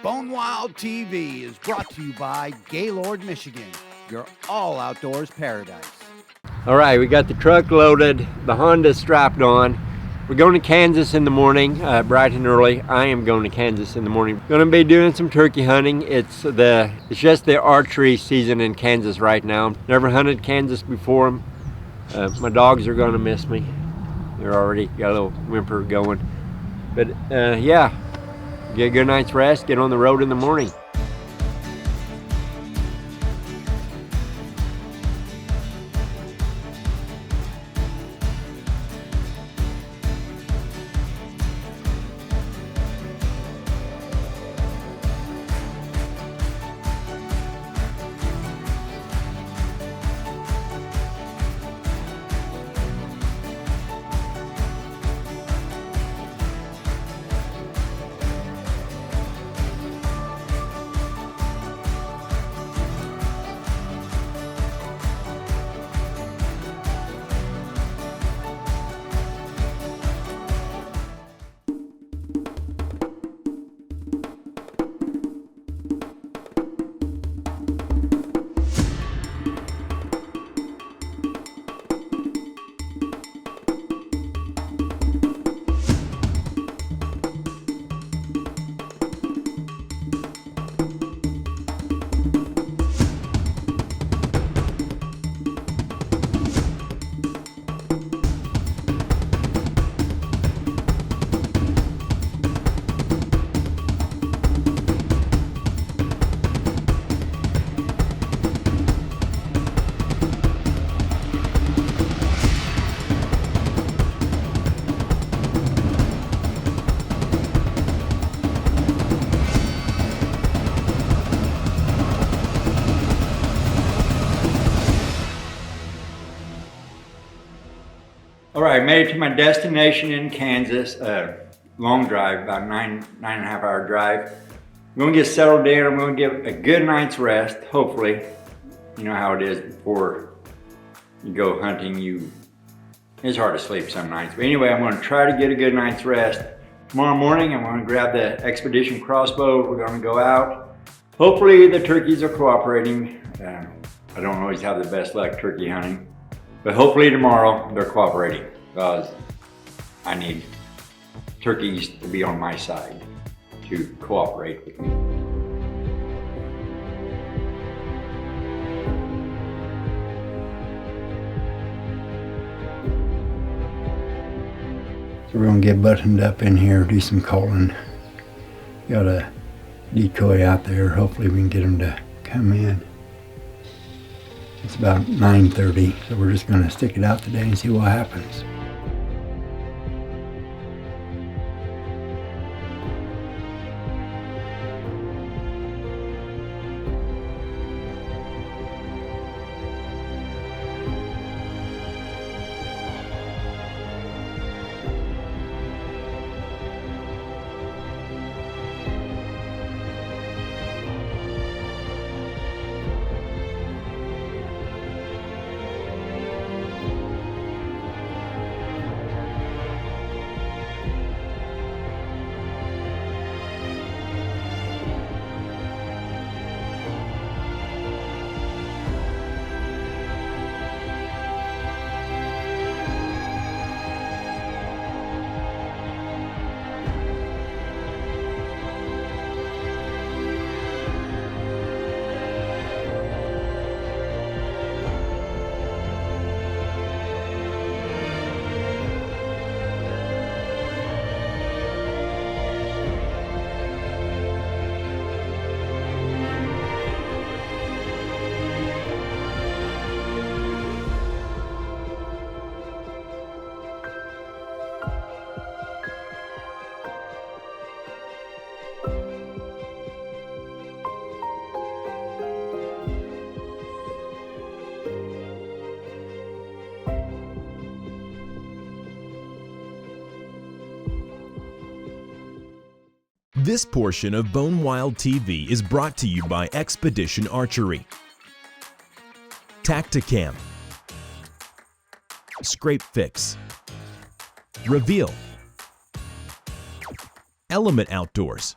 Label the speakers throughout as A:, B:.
A: Bone Wild TV is brought to you by Gaylord, Michigan, your all outdoors paradise.
B: All right, we got the truck loaded, the Honda strapped on. We're going to Kansas in the morning, bright and early. I am going to Kansas in the morning. Going to be doing some turkey hunting. It's just the archery season in Kansas right now. Never hunted Kansas before. My dogs are going to miss me. They're already got a little whimper going. But yeah, get a good night's rest, get on the road in the morning. All right, made it to my destination in Kansas. Long drive, about nine and a half hour drive. I'm gonna get settled in. I'm gonna get a good night's rest, hopefully. You know how it is before you go hunting, it's hard to sleep some nights. But anyway, I'm gonna try to get a good night's rest. Tomorrow morning, I'm gonna grab the Expedition crossbow. We're gonna go out. Hopefully the turkeys are cooperating. I don't always have the best luck turkey hunting. But hopefully tomorrow they're cooperating, because I need turkeys to be on my side to cooperate with me. So we're gonna get buttoned up in here, do some calling. Got a decoy out there. Hopefully we can get them to come in. It's about 9:30, so we're just gonna stick it out today and see what happens.
C: This portion of Bone Wild TV is brought to you by Expedition Archery, Tacticam, Scrape Fix, Reveal, Element Outdoors,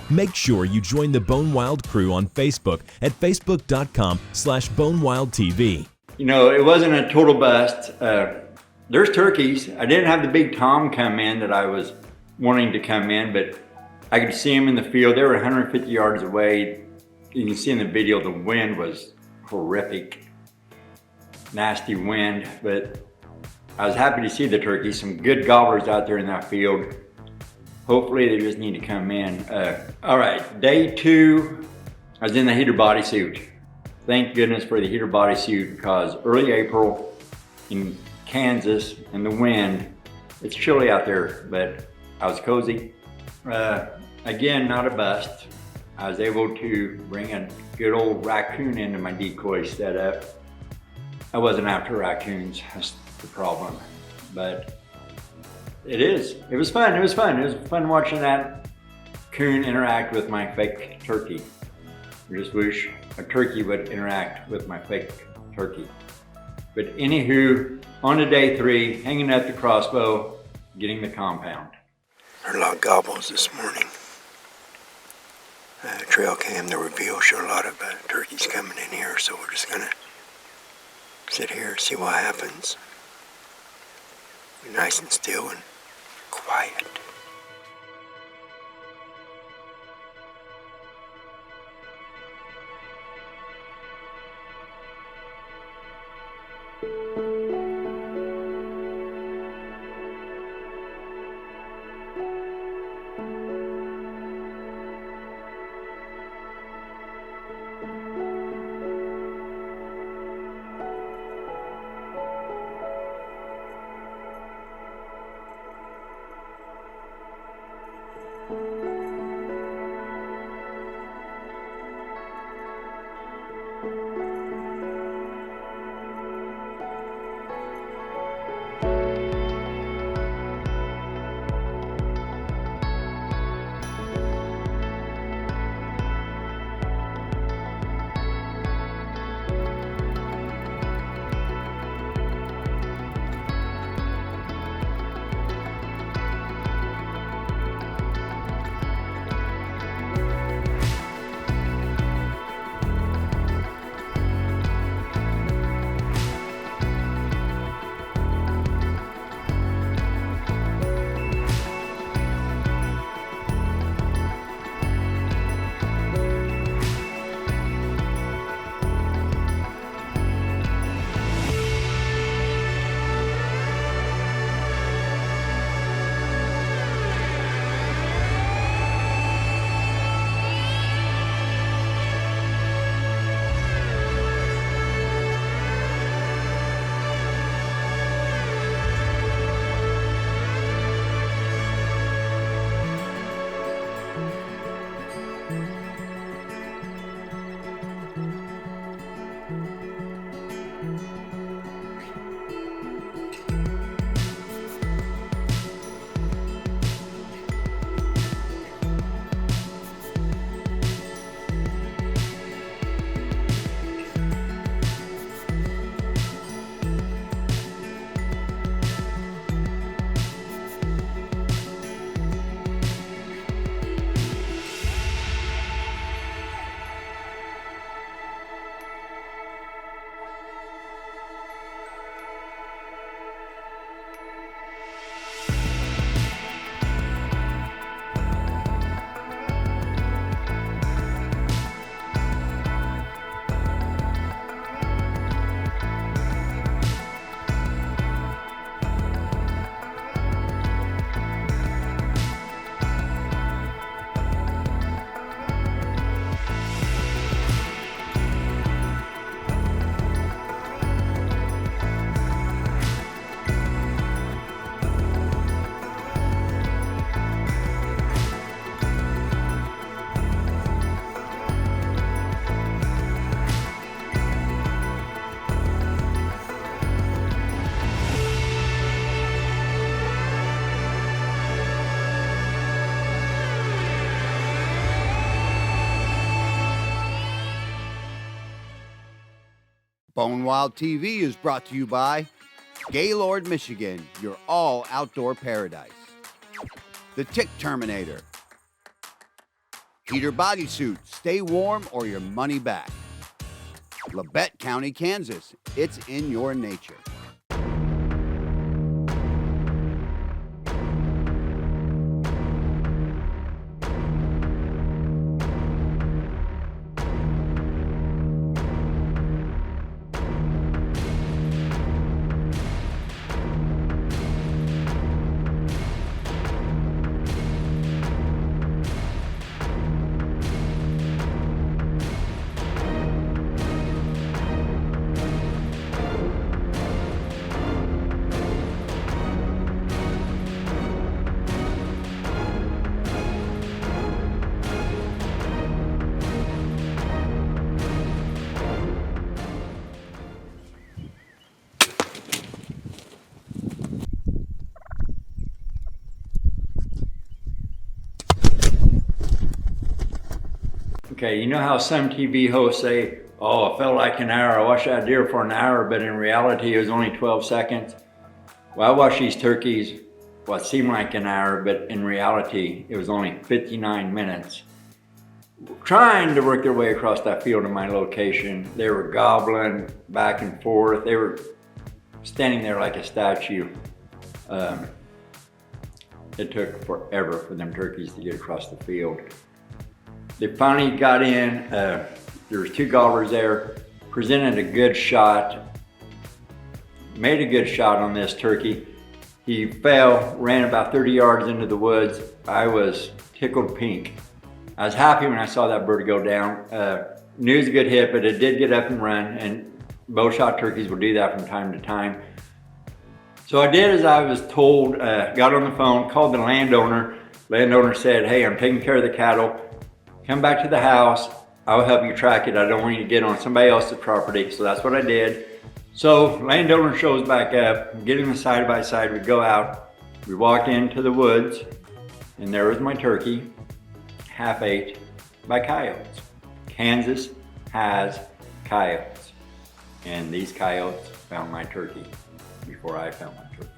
C: Make sure you join the Bone Wild crew on Facebook at facebook.com/bonewildtv.
B: You know, it wasn't a total bust. There's turkeys. I didn't have the big tom come in that I was wanting to come in, but I could see them in the field. They were 150 yards away. You can see in the video the wind was horrific, nasty wind, but I was happy to see the turkeys. Some good gobblers out there in that field. Hopefully they just need to come in. All right, day 2, I was in the heater bodysuit. Thank goodness for the heater bodysuit, because early April in Kansas and the wind, it's chilly out there, but I was cozy. Again, not a bust. I was able to bring a good old raccoon into my decoy setup. I wasn't after raccoons, that's the problem. But it was fun, it was fun watching that coon interact with my fake turkey. I just wish a turkey would interact with my fake turkey. But anywho, on to day 3, hanging up the crossbow, getting the compound.
D: Heard a lot of gobbles this morning. Trail cam, the reveal showed a lot of turkeys coming in here, so we're just gonna sit here and see what happens. Be nice and still and quiet.
A: Bone Wild TV is brought to you by Gaylord, Michigan, your all outdoor paradise. The Tick Terminator, Heater bodysuit, stay warm or your money back. Labette County, Kansas, it's in your nature.
B: Okay, you know how some TV hosts say, oh, it felt like an hour, I watched that deer for an hour, but in reality it was only 12 seconds. Well, I watched these turkeys what seemed like an hour, but in reality it was only 59 minutes. Trying to work their way across that field to my location. They were gobbling back and forth. They were standing there like a statue. It took forever for them turkeys to get across the field. They finally got in. There was 2 gobblers there, presented a good shot, made a good shot on this turkey. He fell, ran about 30 yards into the woods. I was tickled pink. I was happy when I saw that bird go down. Knew it was a good hit, but it did get up and run, and bow shot turkeys will do that from time to time. So I did as I was told, got on the phone, called the landowner. Landowner said, hey, I'm taking care of the cattle. Come back to the house, I'll help you track it. I don't want you to get on somebody else's property. So that's what I did. So landowner shows back up, getting the side by side, we go out. We walked into the woods, and there was my turkey, half ate by coyotes. Kansas has coyotes, and these coyotes found my turkey before I found my turkey.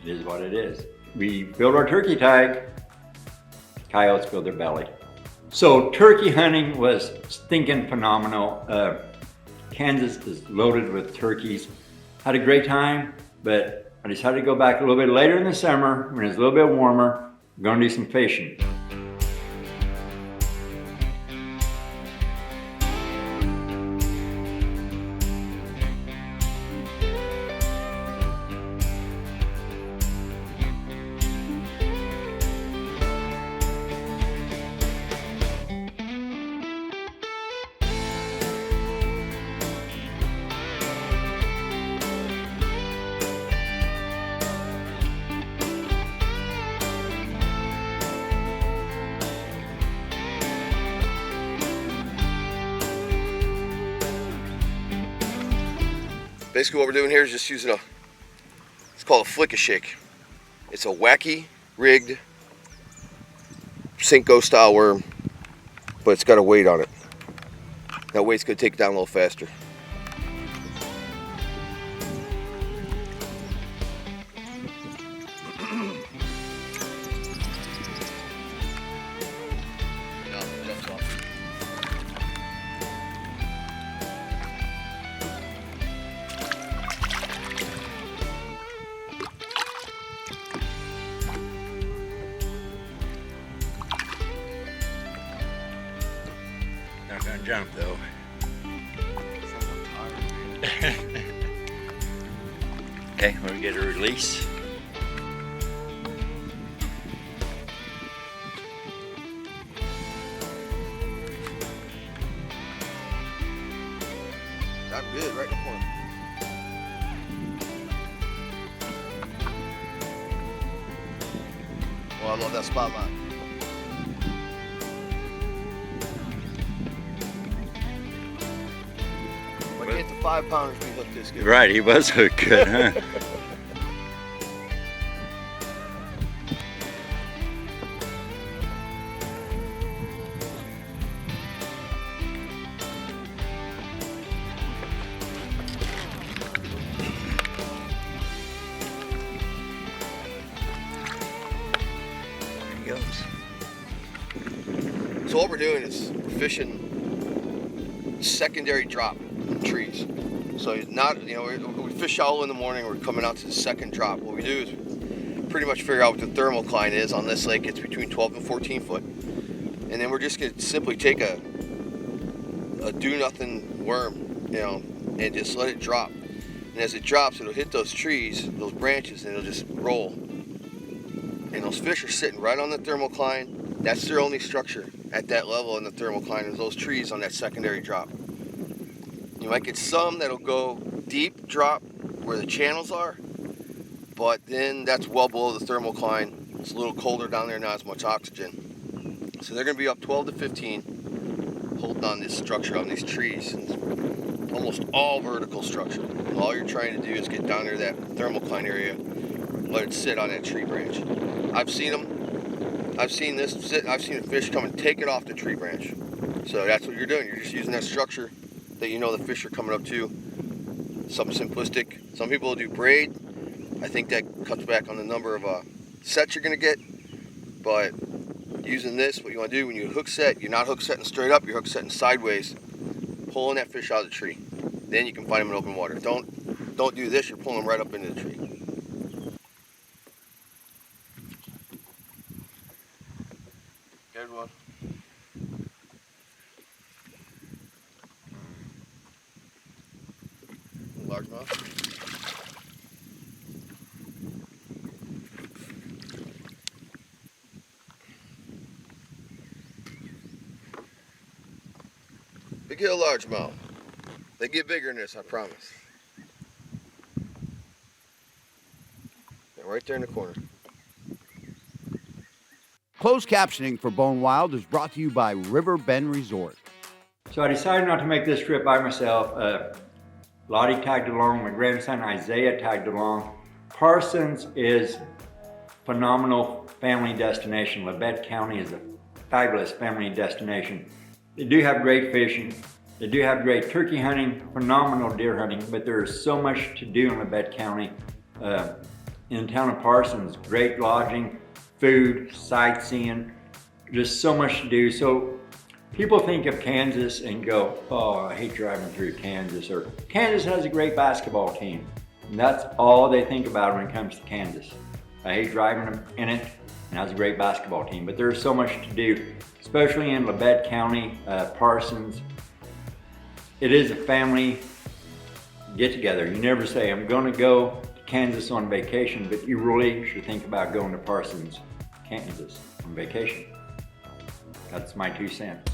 B: It is what it is. We build our turkey tag, coyotes fill their belly. So turkey hunting was stinking phenomenal. Kansas is loaded with turkeys. Had a great time, but I decided to go back a little bit later in the summer when it's a little bit warmer. I'm gonna do some fishing.
E: Basically what we're doing here is just using it's called a flick-a-shake. It's a wacky rigged Cinco style worm, but it's got a weight on it. That weight's gonna take it down a little faster.
B: Not gonna jump though. Okay, we'll get a release.
E: Got good right in the corner. Well, I love that spotlight. When you hit the 5 pounders, we hooked this good.
B: Right, he was hooked good, huh? There he goes.
E: So what we're doing is we're fishing secondary drop trees. So not, we fish all in the morning, we're coming out to the second drop. What we do is pretty much figure out what the thermocline is on this lake. It's between 12 and 14 foot. And then we're just gonna simply take a do nothing worm, and just let it drop. And as it drops, it'll hit those trees, those branches, and it'll just roll. And those fish are sitting right on the thermocline. That's their only structure at that level in the thermocline, is those trees on that secondary drop. You might get some that'll go deep drop where the channels are, but then that's well below the thermocline. It's a little colder down there, not as much oxygen. So they're gonna be up 12 to 15, holding on this structure on these trees. And almost all vertical structure. And all you're trying to do is get down there to that thermocline area, let it sit on that tree branch. I've seen them. I've seen this sit. I've seen a fish come and take it off the tree branch. So that's what you're doing. You're just using that structure that the fish are coming up to. Something simplistic. Some people will do braid. I think that cuts back on the number of sets you're gonna get. But using this, what you want to do when you hook set, you're not hook setting straight up. You're hook setting sideways, pulling that fish out of the tree. Then you can find them in open water. Don't do this. You're pulling them right up into the tree. Good one. Largemouth. Big hill largemouth. They get bigger than this, I promise. They're right there in the corner.
A: Closed captioning for Bone Wild is brought to you by River Bend Resort.
B: So I decided not to make this trip by myself. Lottie tagged along, my grandson Isaiah tagged along. Parsons is phenomenal family destination. Labette County is a fabulous family destination. They do have great fishing. They do have great turkey hunting, phenomenal deer hunting, but there is so much to do in Labette County. In the town of Parsons, great lodging, food, sightseeing, just so much to do. So people think of Kansas and go, oh, I hate driving through Kansas, or Kansas has a great basketball team. And that's all they think about when it comes to Kansas. I hate driving in it, and it has a great basketball team. But there's so much to do, especially in Labette County, Parsons. It is a family get-together. You never say, I'm gonna go to Kansas on vacation, but you really should think about going to Parsons, Kansas on vacation. That's my 2 cents.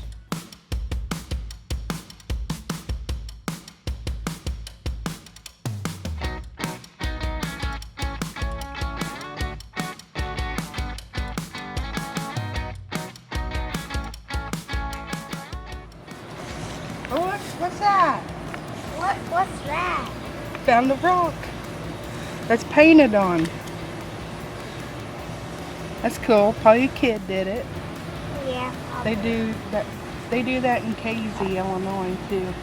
F: What's that?
G: What's that?
F: Found the rock. That's painted on. That's cool. Probably a kid did it.
G: Yeah.
F: They do that. They do that in Casey, Illinois too.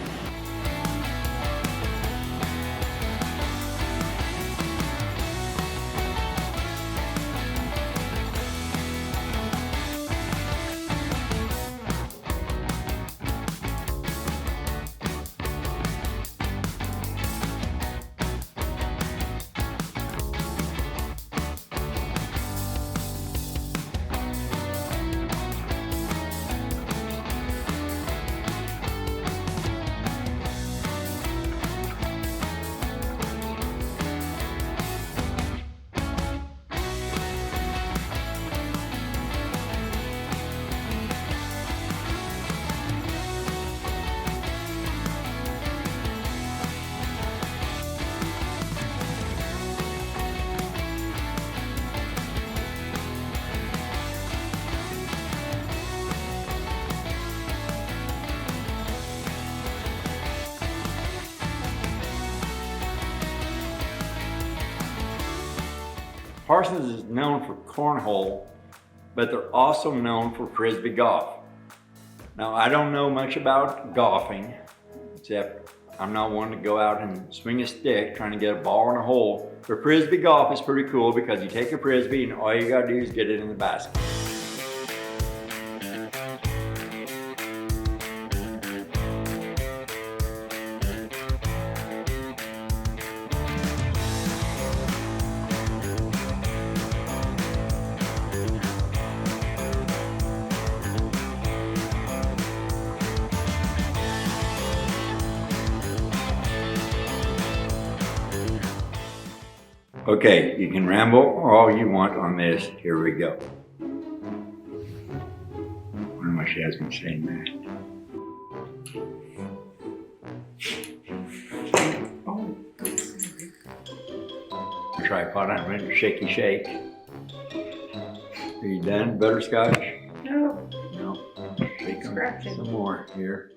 B: Parsons is known for cornhole, but they're also known for frisbee golf. Now, I don't know much about golfing, except I'm not one to go out and swing a stick trying to get a ball in a hole. But frisbee golf is pretty cool because you take a frisbee and all you gotta do is get it in the basket. Okay, you can ramble all you want on this. Here we go. I wonder why she has me saying that. Tripod, I'm ready to shaky shake. Are you done, butterscotch?
F: No.
B: No. Shake them
F: Scratching.
B: some more here.